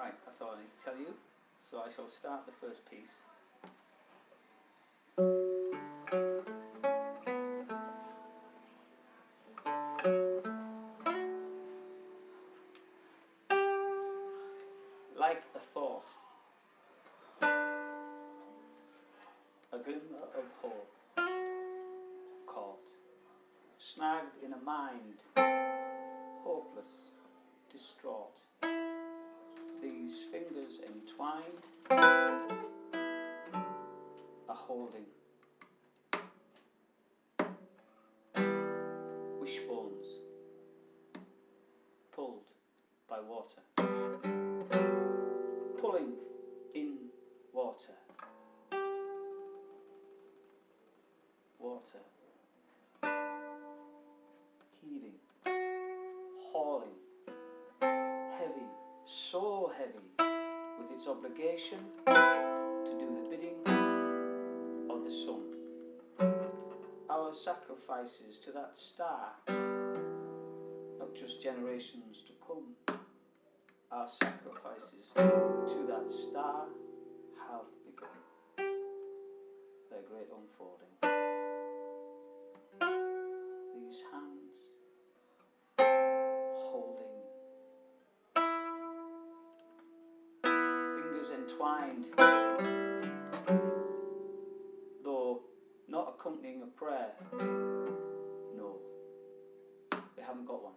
Right, that's all I need to tell you. So I shall start the first piece. Like a thought, a glimmer of hope, caught, snagged in a mind, hopeless, distraught. These fingers entwined are holding. Wishbones, pulled by water. Pulling in water. Water. Heaving. Hauling. Heavy. So heavy. With its obligation to do the bidding of the sun. Our sacrifices to that star. Not just generations to come. Our sacrifices to that star have begun their great unfolding. These hands holding, fingers entwined, though not accompanying a prayer. No, they haven't got one.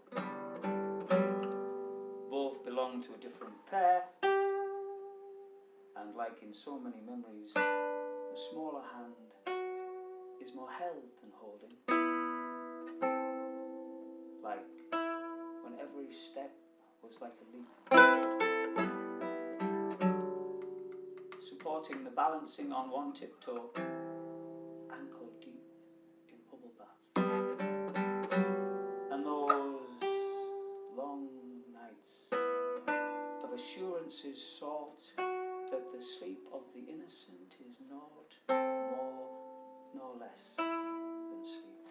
Both belong to a different pair, and like in so many memories, the smaller hand is more held than holding. Like when every step was like a leap, supporting the balancing on one tiptoe, ankle deep in bubble bath. And those long nights of assurances sought that the sleep of the innocent is not more nor less than sleep.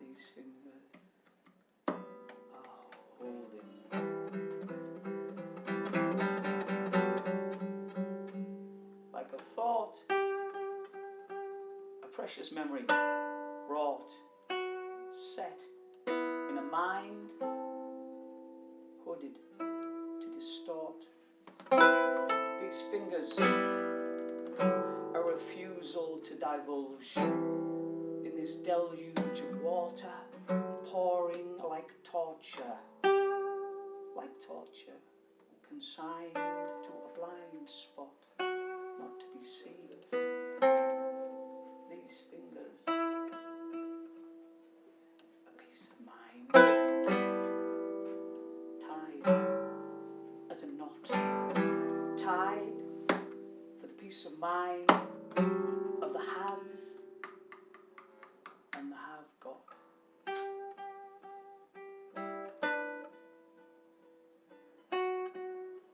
These fingers are holding. Like a thought, a precious memory, wrought, set in a mind hooded to distort. These fingers, a refusal to divulge in this deluge of water, pouring like torture, consigned to a blind spot, not to be seen. These fingers, a piece of mind, tied as a knot, tied for the peace of mind of the haves and the have got.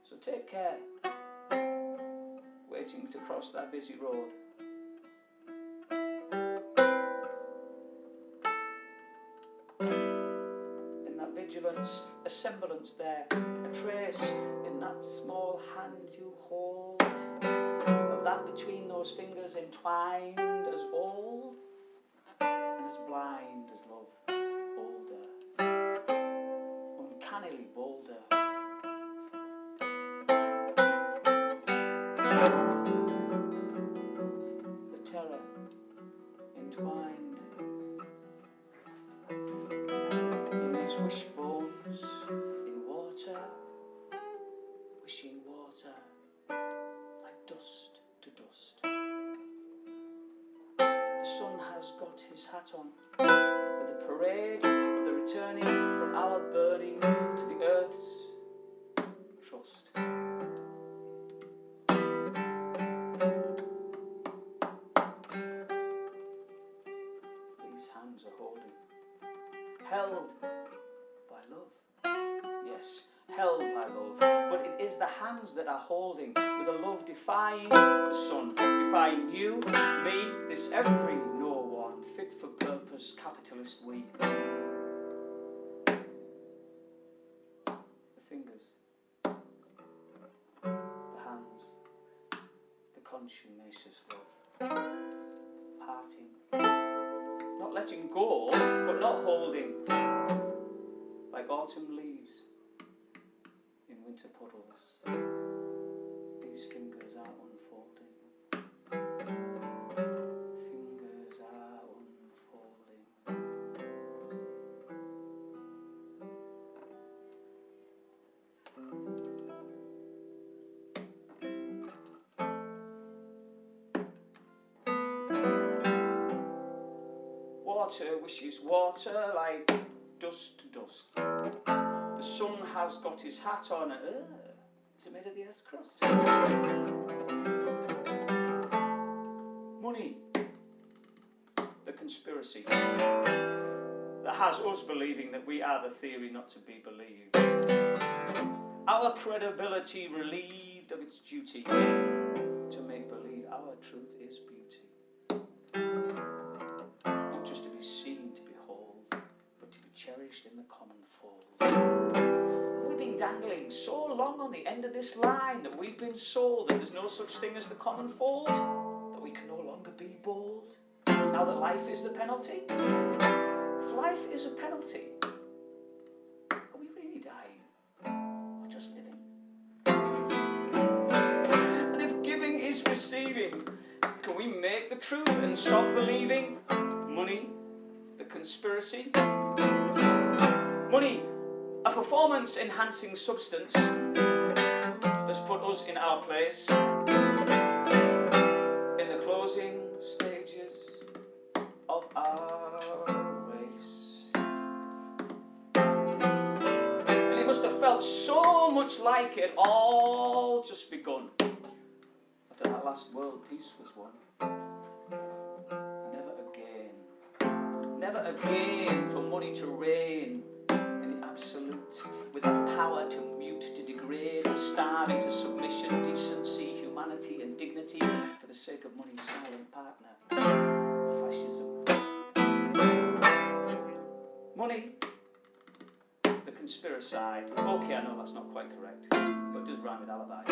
So take care, waiting to cross that busy road. In that vigilance, a semblance there, a trace in that small hand you hold, of that between those fingers entwined, as old and as blind as love, older, uncannily bolder. The terror entwined in these wishbones in water, wishing water like dust to dust. The sun has got his hat on for the parade of the returning from our burning to the earth's trust. These hands are holding, held by love. Yes, held by love, but it is the hands that are holding with a love defying the sun, defying you, me, this every no one, fit for purpose capitalist we. fingers, the hands, the consummacious love, parting, not letting go, but not holding, like autumn leaves in winter puddles. These fingers are unfolding. Fingers are unfolding. Water wishes water like dust to dust. The sun has got his hat on. Is it made of the earth's crust? Money. The conspiracy that has us believing that we are the theory not to be believed. Our credibility relieved of its duty to make believe our truth is beauty. Not just to be seen, to behold, but to be cherished in the common fold. Have we been dangling so long on the end of this line that we've been sold that there's no such thing as the common fold? That we can no longer be bold? Now that life is the penalty? If life is a penalty, are we really dying? Or just living? And if giving is receiving, can we make the truth and stop believing? Money, the conspiracy. Money, a performance-enhancing substance that's put us in our place in the closing stages of our race. And it must have felt so much like it all just begun after that last world peace was won. Never again for money to reign in the absolute, with the power to mute, to degrade, to starve into submission, decency, humanity and dignity for the sake of money's silent partner, fascism. Money, the conspiracy. Okay, I know that's not quite correct, but it does rhyme with alibi.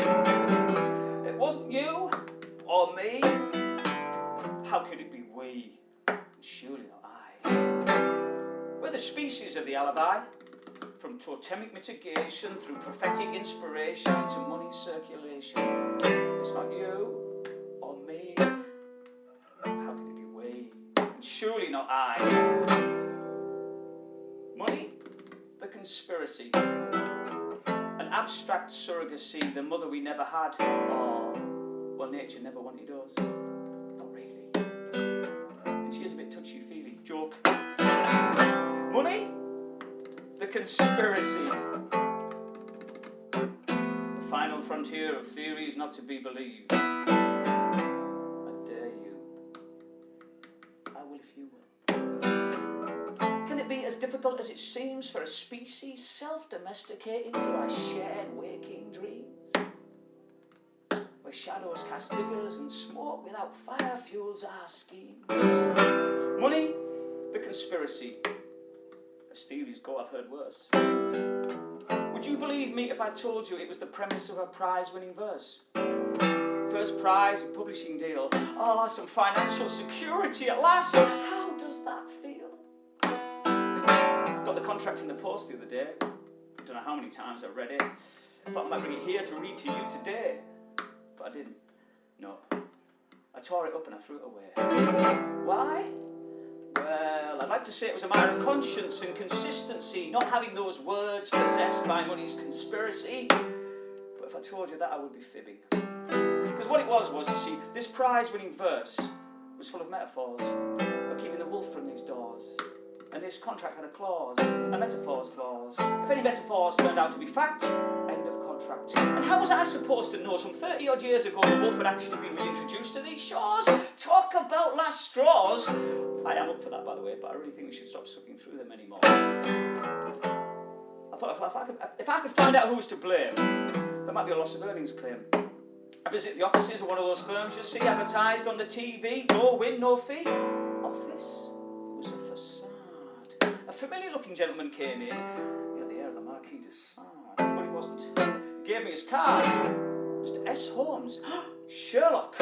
It wasn't you or me. How could it be we? Surely not I. We're the species of the alibi, from totemic mitigation through prophetic inspiration to money circulation. It's not you or me. How could it be we? And surely not I. Money, the conspiracy. An abstract surrogacy, the mother we never had. Or, well, nature never wanted us. Not really. And she is a bit touchy-feely. Joke. Money, the conspiracy. The final frontier of theories not to be believed. I dare you. I will if you will. Can it be as difficult as it seems for a species self-domesticating through our shared waking dreams? Where shadows cast figures and smoke without fire fuels our schemes. Money, the conspiracy. As theories go, I've heard worse. Would you believe me if I told you it was the premise of a prize-winning verse? First prize and publishing deal. Oh, some financial security at last. How does that feel? Got the contract in the post the other day. Don't know how many times I read it. I thought I might bring it here to read to you today. But I didn't. No. I tore it up and I threw it away. Why? Well, I'd like to say it was a matter of conscience and consistency, not having those words possessed by money's conspiracy. But if I told you that, I would be fibbing. Because what it was, you see, this prize-winning verse was full of metaphors of keeping the wolf from these doors. And this contract had a clause, a metaphors clause. If any metaphors turned out to be fact, end of contract. And how was I supposed to know some 30-odd years ago the wolf had actually been reintroduced to these shores? Talk about last straws. I am up for that, by the way, but I really think we should stop sucking through them anymore. I thought if I could find out who was to blame, there might be a loss of earnings claim. I visit the offices of one of those firms you see advertised on the TV, no win, no fee. Office? It was a facade. A familiar-looking gentleman came in. He had the air of the Marquis de Sade, but he wasn't. He gave me his card. Mr. S. Holmes. Sherlock.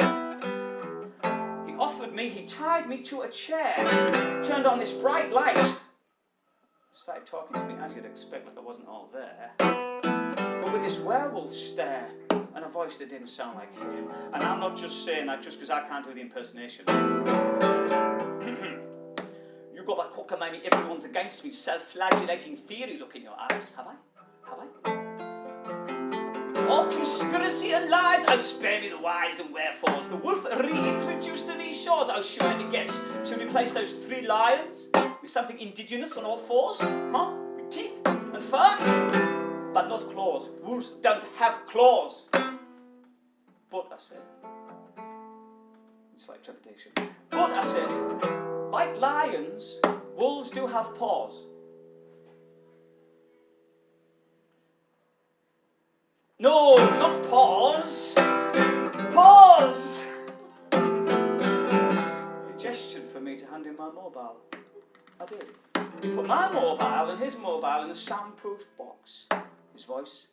He offered me, he tied me to a chair, turned on this bright light, started talking to me as you'd expect, like I wasn't all there, but with this werewolf stare and a voice that didn't sound like him. And I'm not just saying that just because I can't do the impersonation. You got that cockamamie, everyone's against me, self-flagellating theory look in your eyes, have I? Have I? All conspiracy and lies, oh spare me the whys and wherefores. The wolf reintroduced to these shores, oh sure let me guess, to replace those 3 lions with something indigenous on all 4s, huh? With teeth and fur, but not claws. Wolves don't have claws. But I said, in slight trepidation, but I said, like lions, wolves do have paws. No, not paws. Paws! He gestured for me to hand him my mobile. I did. He put my mobile and his mobile in a soundproof box. His voice,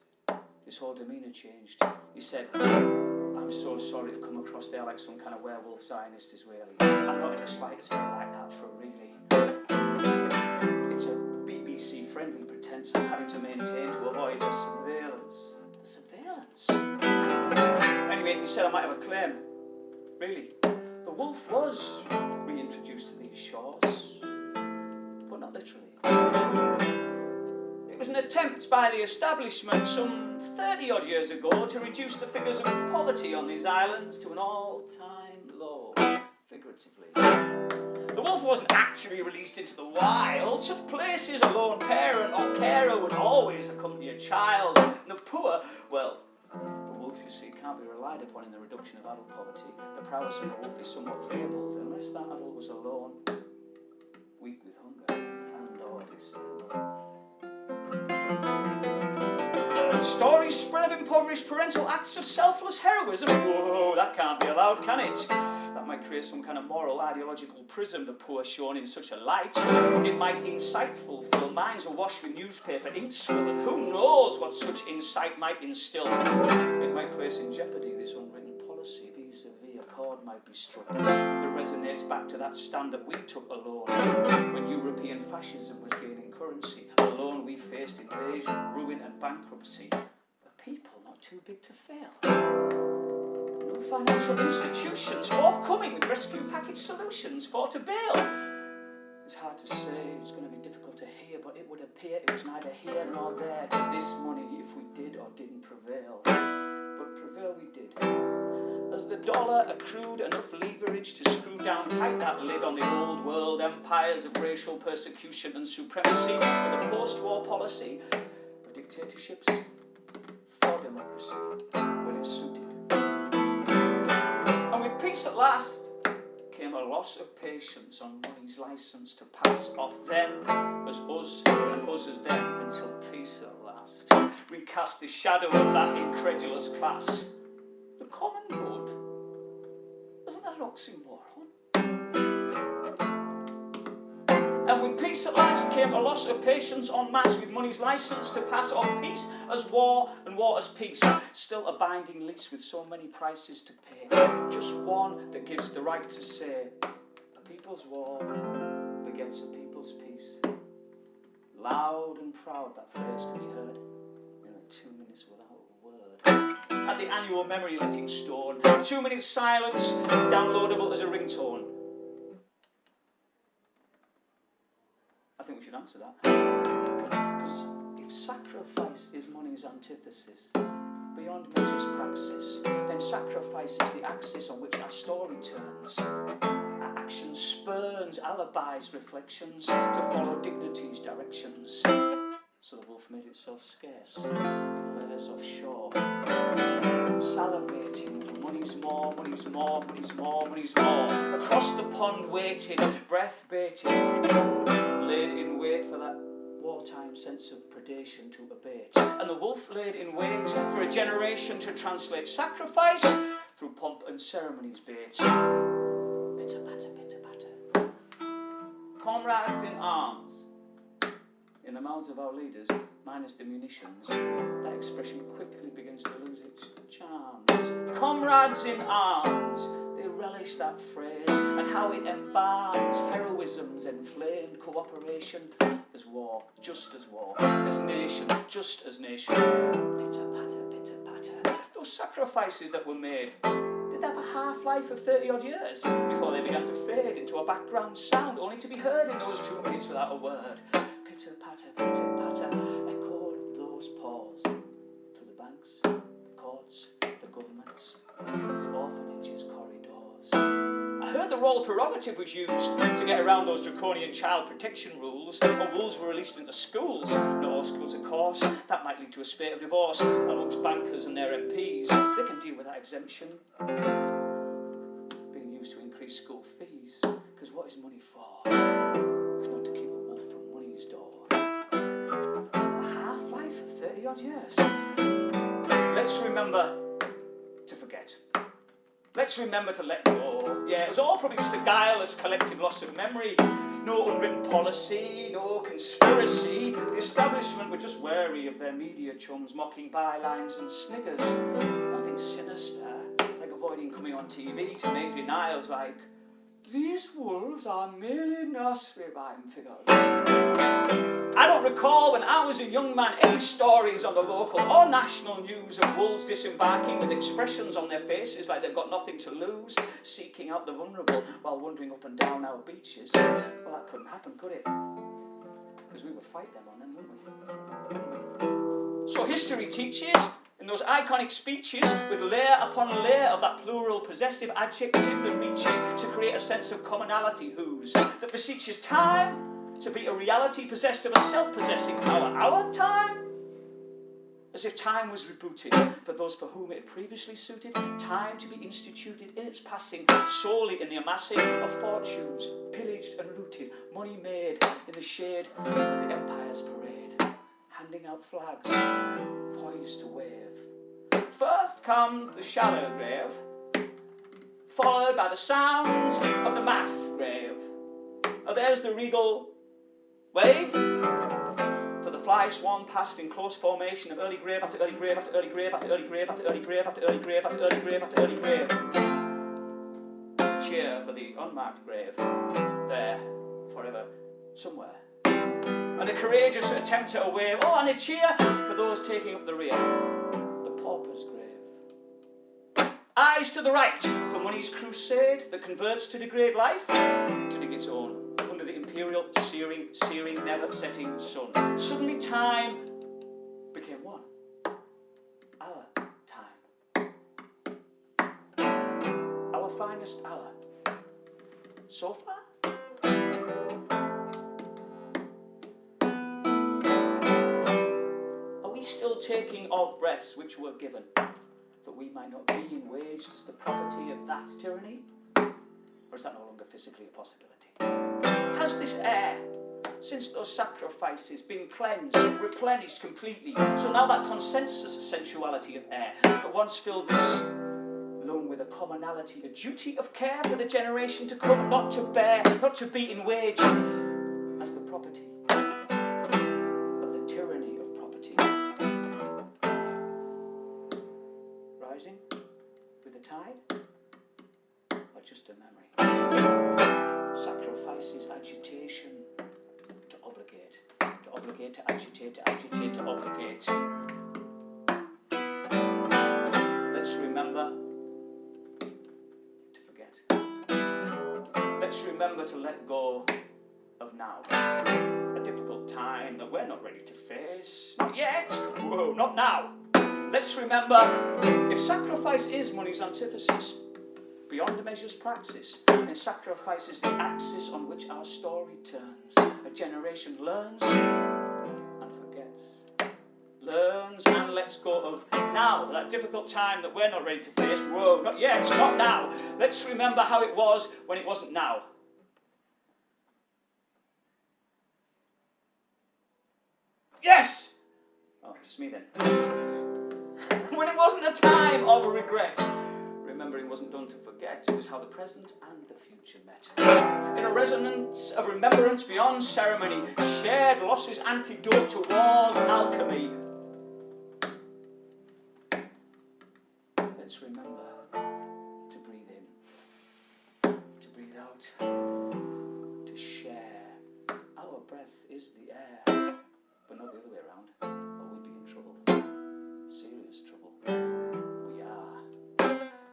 his whole demeanour changed. He said, I'm so sorry to come across there like some kind of werewolf Zionist Israeli. I'm not in the slightest bit like that for really. It's a BBC-friendly pretense I'm having to maintain to avoid the surveillance. The surveillance? Anyway, he said I might have a claim. Really. The wolf was reintroduced to these shores, but not literally. It was an attempt by the establishment some 30-odd years ago to reduce the figures of poverty on these islands to an all-time low, figuratively. The wolf wasn't actually released into the wild. Such places a lone parent or carer would always accompany a child. And the poor, well, the wolf, you see, can't be relied upon in the reduction of adult poverty. The prowess of the wolf is somewhat fabled, unless that adult was alone, weak with hunger, and or disabled. And stories spread of impoverished parental acts of selfless heroism. Whoa, that can't be allowed, can it? That might create some kind of moral, ideological prism, the poor shown in such a light. It might insightful fill minds awash with newspaper ink swill, and who knows what such insight might instill. It might place in jeopardy this unwritten policy. Vis-a-vis a chord might be struck that resonates back to that stand that we took alone when European fascism was gaining currency. Alone we faced invasion, ruin and bankruptcy. A people not too big to fail. No financial institutions forthcoming with rescue package solutions for to bail. It's hard to say, it's going to be difficult to hear, but it would appear it was neither here nor there to this money if we did or didn't prevail. But prevail we did. As the dollar accrued enough leverage to screw down tight that lid on the old world empires of racial persecution and supremacy with a post-war policy of dictatorships for democracy when it suited. And with peace at last came a loss of patience on money's license to pass off them as us and us as them until peace at last recast the shadow of that incredulous class. The common good. Isn't that an oxymoron? And with peace at last came a loss of patience en masse with money's license to pass off peace as war and war as peace. Still a binding lease with so many prices to pay. Just one that gives the right to say, a people's war begets a people's peace. Loud and proud that phrase can be heard in 2 minutes without a word. At the annual memory letting store, 2 minutes silence, downloadable as a ringtone. I think we should answer that. Because if sacrifice is money's antithesis, beyond measure's praxis, then sacrifice is the axis on which our story turns. Our action spurns alibis, reflections, to follow dignity's directions. So the wolf made itself scarce in letters offshore, salivating for money's more, money's more, money's more, money's more. Across the pond waiting, breath baiting, laid in wait for that wartime sense of predation to abate. And the wolf laid in wait for a generation to translate sacrifice through pomp and ceremony's bait. Pitter patter, pitter patter. Comrades in arms, in the mouths of our leaders, minus the munitions, that expression quickly begins to lose its charms. Comrades in arms, they relish that phrase, and how it embalms heroism's enflamed cooperation as war, just as war, as nation, just as nation. Pitter patter, pitter patter. Those sacrifices that were made, did they have a half-life of 30-odd years before they began to fade into a background sound, only to be heard in those 2 minutes without a word? Pitter patter, echoed those paws through the banks, the courts, the governments, the orphanages' corridors. I heard the royal prerogative was used to get around those draconian child protection rules, or wolves were released into schools. Not all schools, of course. That might lead to a spate of divorce amongst bankers and their MPs. They can deal with that exemption being used to increase school fees. Because what is money for, if not to keep a wolf from money's door? A half-life of 30-odd years. Let's remember to forget. Let's remember to let go. Yeah, it was all probably just a guileless collective loss of memory. No unwritten policy, no conspiracy. The establishment were just wary of their media chums mocking bylines and sniggers. Nothing sinister, like avoiding coming on TV to make denials like, these wolves are merely nursery rhyme figures. I don't recall when I was a young man any stories on the local or national news of wolves disembarking with expressions on their faces like they've got nothing to lose, seeking out the vulnerable while wandering up and down our beaches. Well, that couldn't happen, could it? Because we would fight them on them, wouldn't we? So history teaches, in those iconic speeches, with layer upon layer of that plural possessive adjective that reaches to create a sense of commonality, whose, that beseeches time to be a reality possessed of a self-possessing power. Our time? As if time was rebooted for those for whom it had previously suited. Time to be instituted in its passing solely in the amassing of fortunes, pillaged and looted, money made in the shade of the Empire's parade, handing out flags, poised to wave. First comes the shallow grave, followed by the sounds of the mass grave. Oh, there's the regal wave, for the fly swan passed in close formation of early grave after early grave after early grave after early grave after early grave after early grave after early grave after early grave. Cheer for the unmarked grave, there, forever, somewhere. And a courageous attempt at a wave, oh, and a cheer for those taking up the rear, the pauper's grave. Eyes to the right for money's crusade that converts to degrade life, to dig its own. Under the imperial, searing, never-setting sun. Suddenly time became one. Our time. Our finest hour. So far? Are we still taking of breaths which were given, that we might not be enwaged as the property of that tyranny? Or is that no longer physically a possibility? Has this air, since those sacrifices, been cleansed, replenished completely? So now that consensus sensuality of air that once filled this lung with a commonality, a duty of care for the generation to come, not to bear, not to be in wage, as the property of the tyranny of property. Rising with the tide, or just a memory? Sacrifices agitation to obligate, to agitate, to obligate. Let's remember to forget. Let's remember to let go of now. A difficult time that we're not ready to face. Not yet. Whoa, not now. Let's remember, if sacrifice is money's antithesis, beyond the measure's praxis, and sacrifice is the axis on which our story turns. A generation learns and forgets. Learns and lets go of now, that difficult time that we're not ready to face. Whoa, not yet, not now. Let's remember how it was when it wasn't now. Yes! Oh, just me then. When it wasn't a time of regret. Remember remembering wasn't done to forget, it was how the present and the future met. In a resonance of remembrance beyond ceremony, shared losses antidote to war's alchemy. Let's remember to breathe in, to breathe out, to share. Our breath is the air, but not the other way around, or we'd be in trouble. Serious trouble. We are.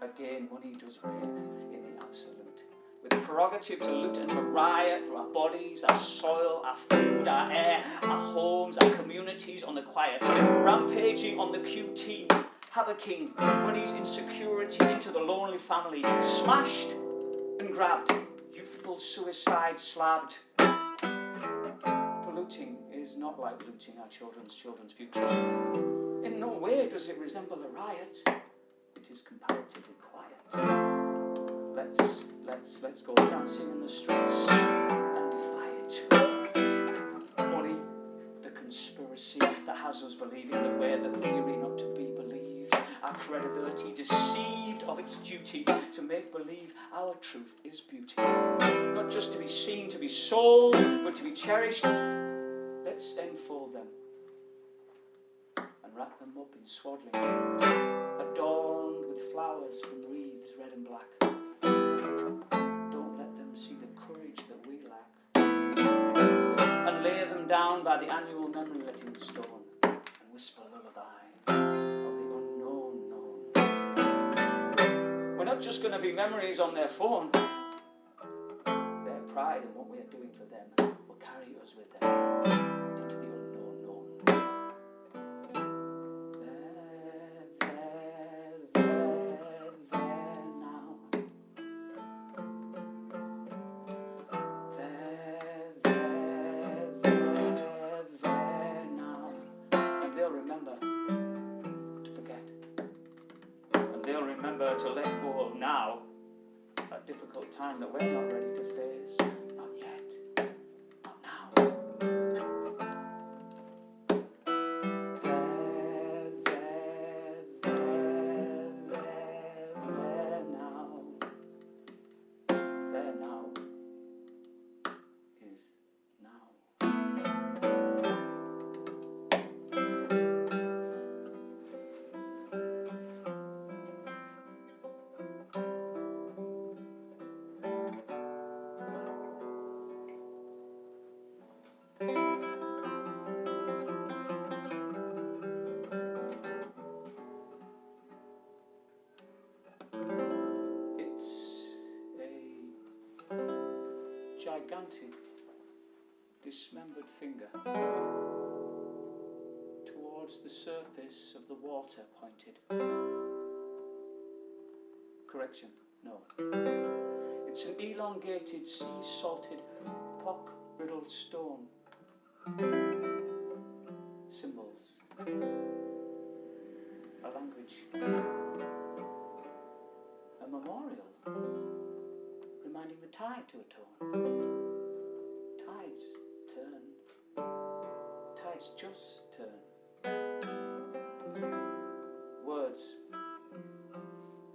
Again, money does reign in the absolute, with the prerogative to loot and to riot through our bodies, our soil, our food, our air, our homes, our communities on the quiet, rampaging on the QT, havocing money's insecurity into the lonely family, smashed and grabbed, youthful suicide slabbed. Polluting is not like looting our children's future. In no way does it resemble a riot. It is comparatively quiet. Let's go dancing in the streets and defy it. Money, the conspiracy that has us believing that we're the theory not to be believed. Our credibility deceived of its duty to make believe our truth is beauty. Not just to be seen, to be sold, but to be cherished. Let's enfold them and wrap them up in swaddling, adorned with flowers from wreaths red and black. Don't let them see the courage that we lack, and lay them down by the annual memory-letting stone, and whisper lullabies of the unknown known. We're not just going to be memories on their phone. Their pride in what we're doing for them will carry us with them into the unknown known. They'll remember to let go of now, that difficult time that we're not ready to face. Not yet. Not now. There now is now. Gigantic, dismembered finger towards the surface of the water pointed. Correction, no. It's an elongated, sea-salted, pock-riddled stone. Symbols. A language. A memorial. Reminding the tide to atone. Tides turn. Tides just turn. Words. A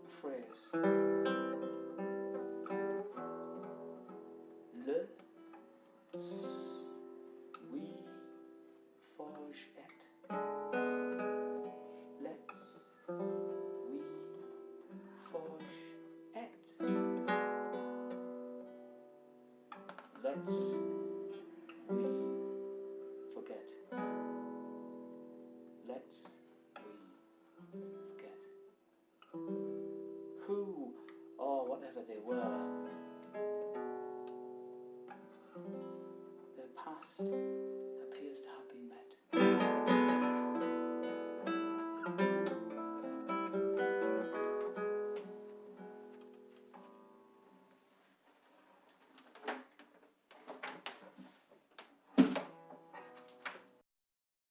phrase. We forge it. Let's we forge it. Let's we forget. Let's we forget. Who or whatever they were, their past